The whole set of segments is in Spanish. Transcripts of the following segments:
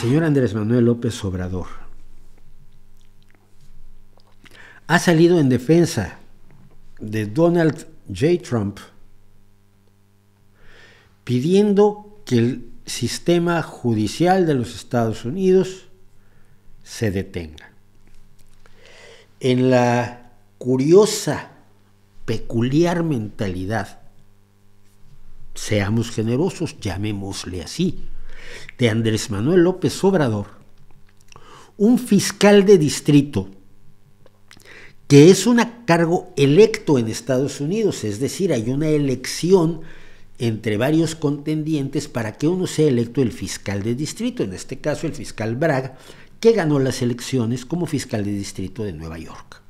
señor Andrés Manuel López Obrador ha salido en defensa de Donald J. Trump pidiendo que el sistema judicial de los Estados Unidos se detenga. En la curiosa, peculiar mentalidad, seamos generosos, llamémosle así, de Andrés Manuel López Obrador, un fiscal de distrito que es un cargo electo en Estados Unidos, es decir, hay una elección entre varios contendientes para que uno sea electo el fiscal de distrito, en este caso el fiscal Bragg, que ganó las elecciones como fiscal de distrito de Nueva York.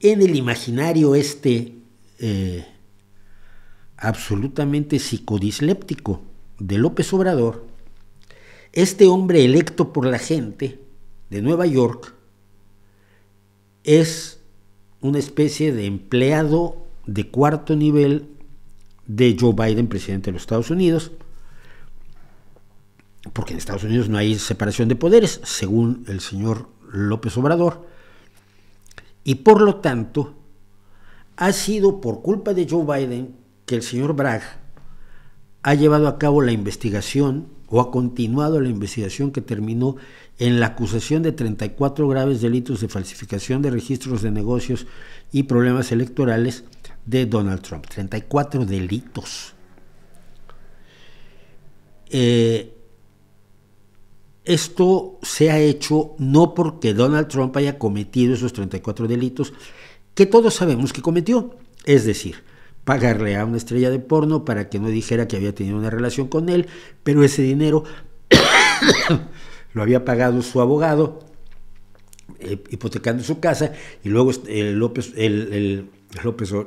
En el imaginario absolutamente psicodisléptico de López Obrador, este hombre electo por la gente de Nueva York es una especie de empleado de cuarto nivel de Joe Biden, presidente de los Estados Unidos, porque en Estados Unidos no hay separación de poderes, según el señor López Obrador, y por lo tanto ha sido por culpa de Joe Biden que el señor Bragg ha llevado a cabo la investigación o ha continuado la investigación que terminó en la acusación de 34 graves delitos de falsificación de registros de negocios y problemas electorales de Donald Trump. 34 delitos. Esto se ha hecho no porque Donald Trump haya cometido esos 34 delitos que todos sabemos que cometió, es decir, pagarle a una estrella de porno para que no dijera que había tenido una relación con él, pero ese dinero lo había pagado su abogado, hipotecando su casa, y luego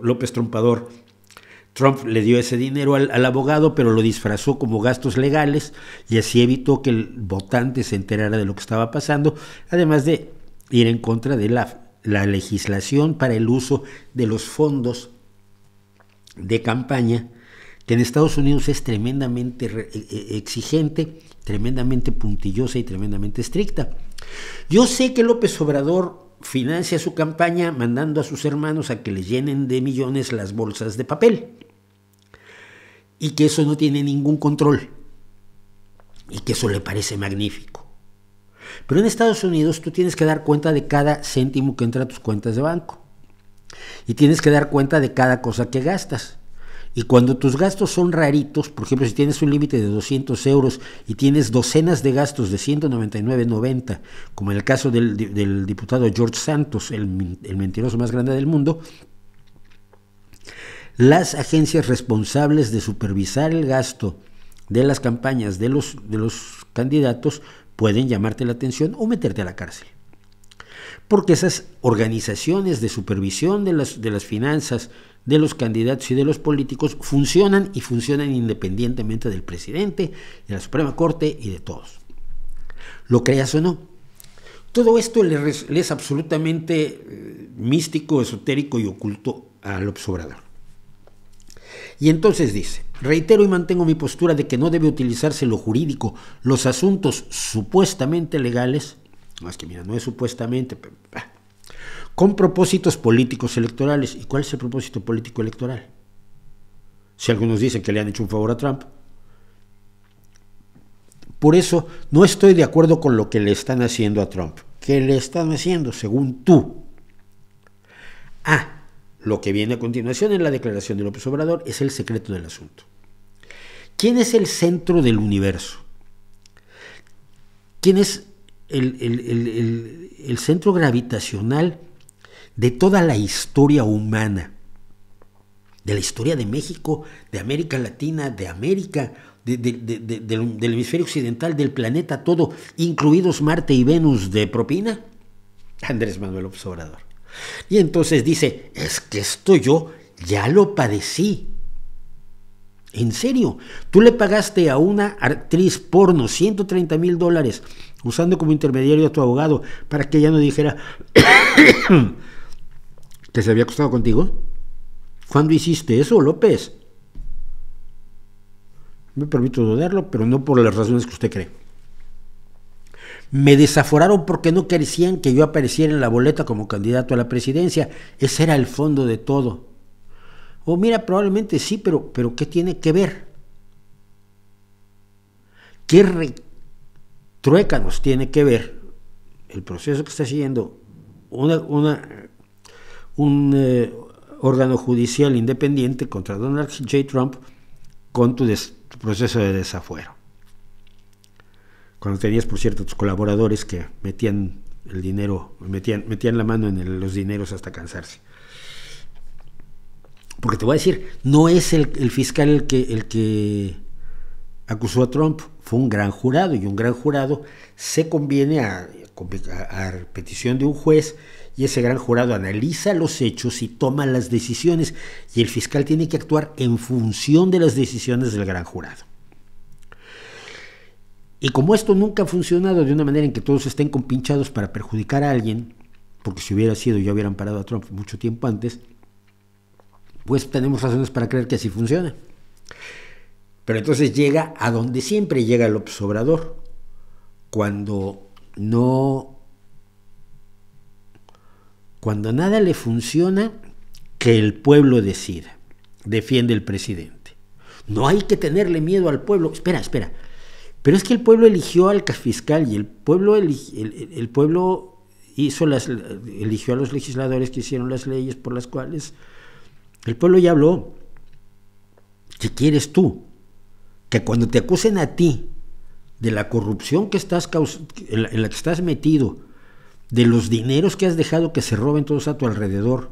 López Trompador Trump le dio ese dinero al abogado, pero lo disfrazó como gastos legales y así evitó que el votante se enterara de lo que estaba pasando, además de ir en contra de la legislación para el uso de los fondos de campaña, que en Estados Unidos es tremendamente exigente, tremendamente puntillosa y tremendamente estricta. Yo sé que López Obrador financia su campaña mandando a sus hermanos a que le llenen de millones las bolsas de papel y que eso no tiene ningún control y que eso le parece magnífico. Pero en Estados Unidos tú tienes que dar cuenta de cada céntimo que entra a tus cuentas de banco y tienes que dar cuenta de cada cosa que gastas. Y cuando tus gastos son raritos, por ejemplo, si tienes un límite de 200 euros y tienes docenas de gastos de 199.90, como en el caso del diputado George Santos, el mentiroso más grande del mundo, las agencias responsables de supervisar el gasto de las campañas de los candidatos pueden llamarte la atención o meterte a la cárcel. Porque esas organizaciones de supervisión de las finanzas de los candidatos y de los políticos funcionan y funcionan independientemente del presidente, de la Suprema Corte y de todos. Lo creas o no. Todo esto le es absolutamente místico, esotérico y oculto a López Obrador. Y entonces dice: reitero y mantengo mi postura de que no debe utilizarse lo jurídico, los asuntos supuestamente legales, más que mira, no es supuestamente, con propósitos políticos electorales. ¿Y cuál es el propósito político electoral? Si algunos dicen que le han hecho un favor a Trump. Por eso no estoy de acuerdo con lo que le están haciendo a Trump. ¿Qué le están haciendo según tú? Lo que viene a continuación en la declaración de López Obrador es el secreto del asunto. ¿Quién es el centro del universo? ¿Quién es el centro gravitacional de toda la historia humana? De la historia de México, de América Latina, de América, del hemisferio occidental, del planeta todo, incluidos Marte y Venus de propina. Andrés Manuel López Obrador. Y entonces dice: es que esto yo ya lo padecí. En serio, tú le pagaste a una actriz porno $130,000 usando como intermediario a tu abogado para que ella no dijera que se había acostado contigo. ¿Cuándo hiciste eso, López? Me permito dudarlo, pero no por las razones que usted cree. Me desaforaron porque no querían que yo apareciera en la boleta como candidato a la presidencia. Ese era el fondo de todo. O mira, probablemente sí, pero ¿qué tiene que ver? ¿Qué truécanos tiene que ver el proceso que está siguiendo un órgano judicial independiente contra Donald J. Trump con tu proceso de desafuero? Cuando tenías, por cierto, tus colaboradores que metían el dinero, metían la mano en los dineros hasta cansarse. Porque te voy a decir, no es el fiscal el que acusó a Trump, fue un gran jurado, y un gran jurado se conviene a petición de un juez, y ese gran jurado analiza los hechos y toma las decisiones, y el fiscal tiene que actuar en función de las decisiones del gran jurado. Y como esto nunca ha funcionado de una manera en que todos estén compinchados para perjudicar a alguien, porque si hubiera sido ya hubieran parado a Trump mucho tiempo antes, pues tenemos razones para creer que así funciona. Pero entonces llega a donde siempre llega López Obrador, cuando nada le funciona, que el pueblo decida, defiende el presidente. No hay que tenerle miedo al pueblo. Espera. Pero es que el pueblo eligió al fiscal y el pueblo eligió a los legisladores que hicieron las leyes por las cuales el pueblo ya habló. ¿Qué quieres tú? Que cuando te acusen a ti de la corrupción en la que estás metido, de los dineros que has dejado que se roben todos a tu alrededor,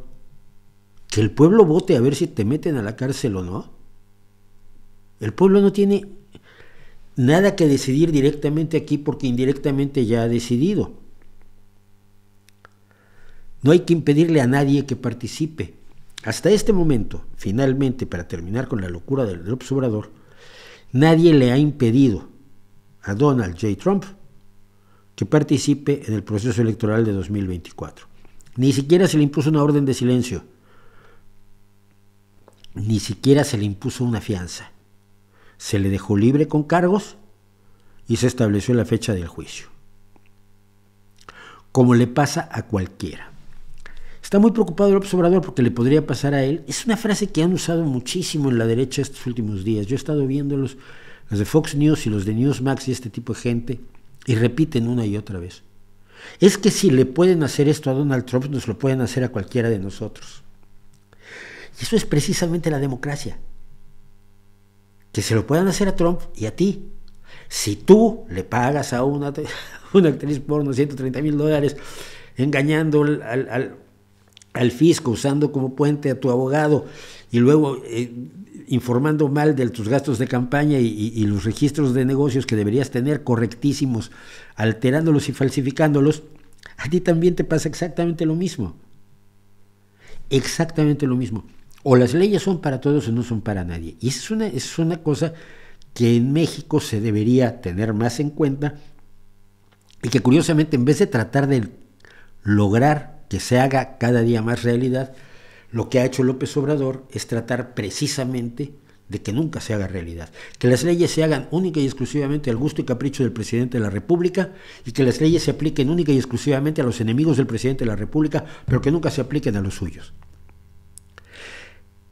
que el pueblo vote a ver si te meten a la cárcel o no? El pueblo no tiene nada que decidir directamente aquí porque indirectamente ya ha decidido. No hay que impedirle a nadie que participe. Hasta este momento, finalmente, para terminar con la locura del López Obrador, nadie le ha impedido a Donald J. Trump que participe en el proceso electoral de 2024. Ni siquiera se le impuso una orden de silencio. Ni siquiera se le impuso una fianza. Se le dejó libre con cargos y se estableció la fecha del juicio. Como le pasa a cualquiera. Está muy preocupado López Obrador porque le podría pasar a él. Es una frase que han usado muchísimo en la derecha estos últimos días. Yo he estado viendo los de Fox News y los de Newsmax y este tipo de gente, y repiten una y otra vez. Es que si le pueden hacer esto a Donald Trump, nos lo pueden hacer a cualquiera de nosotros. Y eso es precisamente la democracia. Que se lo puedan hacer a Trump y a ti. Si tú le pagas a una actriz porno $130,000 engañando al fisco, usando como puente a tu abogado y luego informando mal de tus gastos de campaña y los registros de negocios que deberías tener correctísimos, alterándolos y falsificándolos, a ti también te pasa exactamente lo mismo. Exactamente lo mismo. O las leyes son para todos o no son para nadie. Y es una cosa que en México se debería tener más en cuenta, y que curiosamente, en vez de tratar de lograr que se haga cada día más realidad, lo que ha hecho López Obrador es tratar precisamente de que nunca se haga realidad. Que las leyes se hagan única y exclusivamente al gusto y capricho del presidente de la República, y que las leyes se apliquen única y exclusivamente a los enemigos del presidente de la República, pero que nunca se apliquen a los suyos.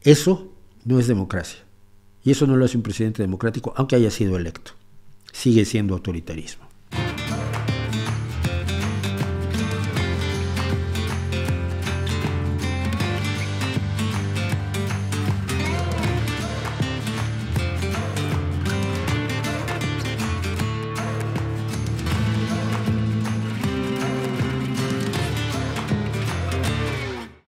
Eso no es democracia. Y eso no lo hace un presidente democrático, aunque haya sido electo. Sigue siendo autoritarismo.